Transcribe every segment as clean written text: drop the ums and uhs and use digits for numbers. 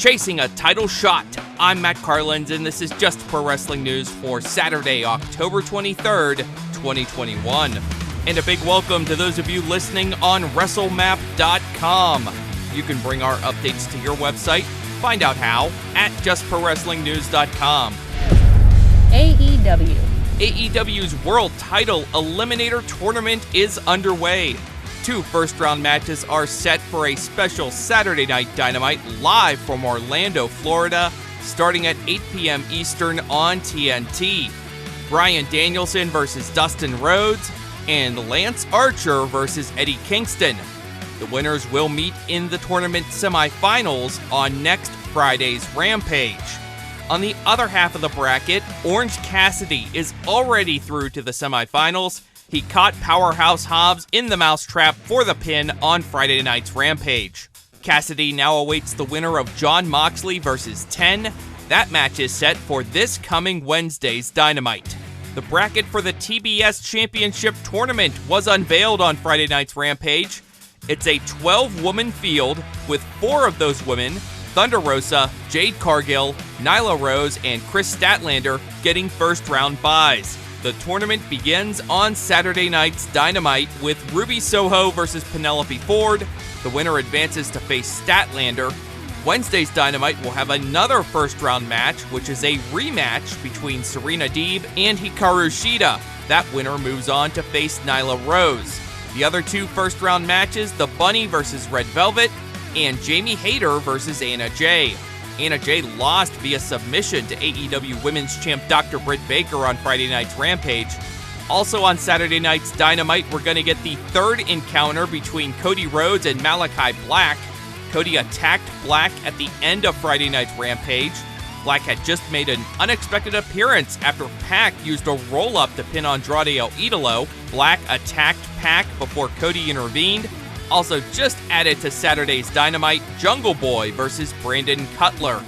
chasing a title shot. I'm Matt Carlins, and this is Just Pro Wrestling News for Saturday, October 23rd, 2021. And a big welcome to those of you listening on WrestleMap.com. You can bring our updates to your website. Find out how at JustProWrestlingNews.com. AEW. AEW's World Title Eliminator Tournament is underway. 2 first-round matches are set for a special Saturday Night Dynamite live from Orlando, Florida, starting at 8 p.m. Eastern on TNT. Bryan Danielson versus Dustin Rhodes, and Lance Archer versus Eddie Kingston. The winners will meet in the tournament semifinals on next Friday's Rampage. On the other half of the bracket, Orange Cassidy is already through to the semifinals. He caught Powerhouse Hobbs in the mousetrap for the pin on Friday night's Rampage. Cassidy now awaits the winner of Jon Moxley versus 10. That match is set for this coming Wednesday's Dynamite. The bracket for the TBS Championship Tournament was unveiled on Friday night's Rampage. It's a 12-woman field with 4 of those women, Thunder Rosa, Jade Cargill, Nyla Rose, and Kris Statlander, getting first-round byes. The tournament begins on Saturday night's Dynamite with Ruby Soho versus Penelope Ford. The winner advances to face Statlander. Wednesday's Dynamite will have another first-round match, which is a rematch between Serena Deeb and Hikaru Shida. That winner moves on to face Nyla Rose. The other 2 first-round matches, The Bunny versus Red Velvet, and Jamie Hayter versus Anna Jay. Anna Jay lost via submission to AEW Women's Champ Dr. Britt Baker on Friday night's Rampage. Also on Saturday night's Dynamite, we're going to get the 3rd encounter between Cody Rhodes and Malachi Black. Cody attacked Black at the end of Friday night's Rampage. Black had just made an unexpected appearance after Pac used a roll-up to pin Andrade El Idolo. Black attacked Pac before Cody intervened. Also just added to Saturday's Dynamite, Jungle Boy versus Brandon Cutler.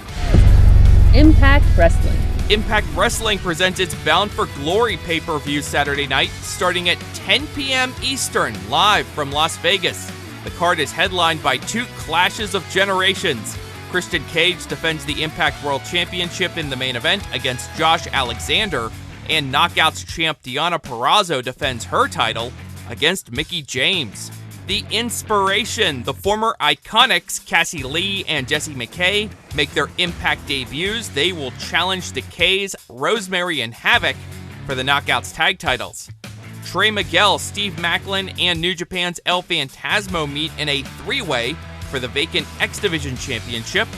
Impact Wrestling. Impact Wrestling presents its Bound for Glory pay-per-view Saturday night, starting at 10 p.m. Eastern, live from Las Vegas. The card is headlined by 2 clashes of generations. Christian Cage defends the Impact World Championship in the main event against Josh Alexander, and Knockouts champ Deonna Purrazzo defends her title against Mickie James. The Inspiration, the former Iconics Cassie Lee and Jessie McKay, make their Impact debuts. They will challenge the K's, Rosemary, and Havoc for the Knockouts tag titles. Trey Miguel, Steve Maclin, and New Japan's El Phantasmo meet in a 3-way for the vacant X Division Championship.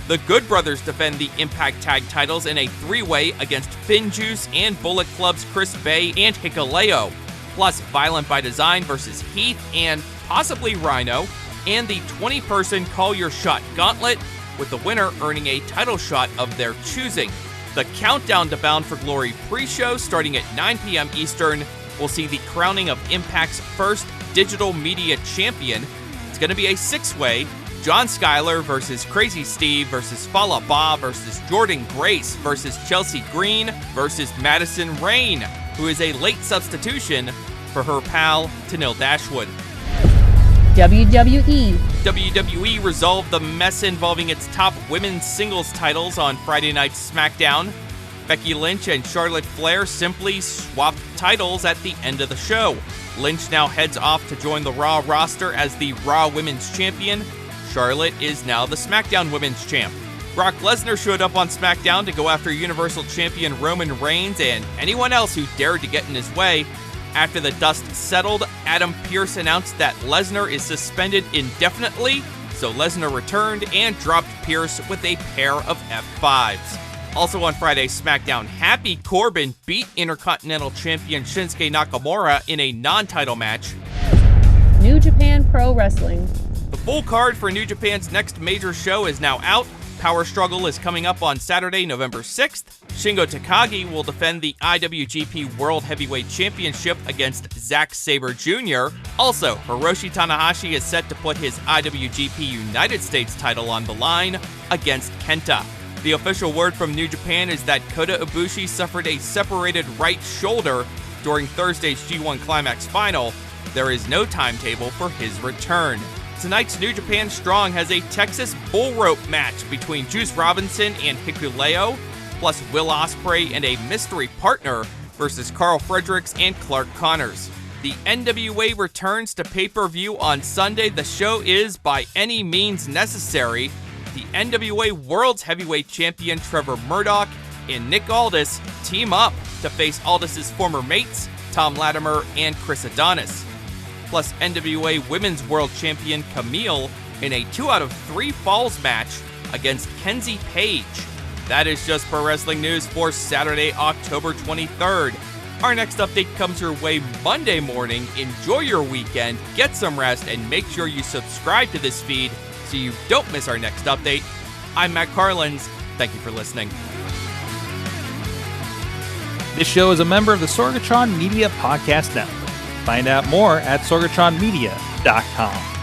The Good Brothers defend the Impact tag titles in a 3-way against Finjuice and Bullet Club's Chris Bay and Hikuleo. Plus Violent by Design versus Heath and possibly Rhino, and the 20-person Call Your Shot Gauntlet, with the winner earning a title shot of their choosing. The Countdown to Bound for Glory pre-show, starting at 9 p.m. Eastern, will see the crowning of Impact's first digital media champion. It's going to be a 6-way, John Skyler versus Crazy Steve versus Fala Ba versus Jordan Grace versus Chelsea Green versus Madison Rain, who is a late substitution for her pal Tenille Dashwood. WWE resolved the mess involving its top women's singles titles on Friday night's SmackDown. Becky Lynch and Charlotte Flair simply swapped titles at the end of the show. Lynch now heads off to join the Raw roster as the Raw Women's Champion. Charlotte is now the SmackDown Women's Champ. Brock Lesnar showed up on SmackDown to go after Universal Champion Roman Reigns and anyone else who dared to get in his way. After the dust settled, Adam Pearce announced that Lesnar is suspended indefinitely, so Lesnar returned and dropped Pearce with a pair of F5s. Also on Friday's SmackDown, Happy Corbin beat Intercontinental Champion Shinsuke Nakamura in a non-title match. New Japan Pro Wrestling. The full card for New Japan's next major show is now out. Power Struggle is coming up on Saturday, November 6th. Shingo Takagi will defend the IWGP World Heavyweight Championship against Zack Sabre Jr. Also, Hiroshi Tanahashi is set to put his IWGP United States title on the line against Kenta. The official word from New Japan is that Kota Ibushi suffered a separated right shoulder during Thursday's G1 Climax final. There is no timetable for his return. Tonight's New Japan Strong has a Texas bull rope match between Juice Robinson and Hikuleo, plus Will Ospreay and a mystery partner versus Carl Fredericks and Clark Connors. The NWA returns to pay-per-view on Sunday. The show is by any means necessary. The NWA World's Heavyweight Champion Trevor Murdoch and Nick Aldis team up to face Aldis' former mates, Tom Latimer and Chris Adonis. Plus NWA Women's World Champion Camille in a 2-out-of-3 falls match against Kenzie Page. That is just pro wrestling news for Saturday, October 23rd. Our next update comes your way Monday morning. Enjoy your weekend, get some rest, and make sure you subscribe to this feed so you don't miss our next update. I'm Matt Carlins. Thank you for listening. This show is a member of the Sorgatron Media Podcast Network. Find out more at sorgatronmedia.com.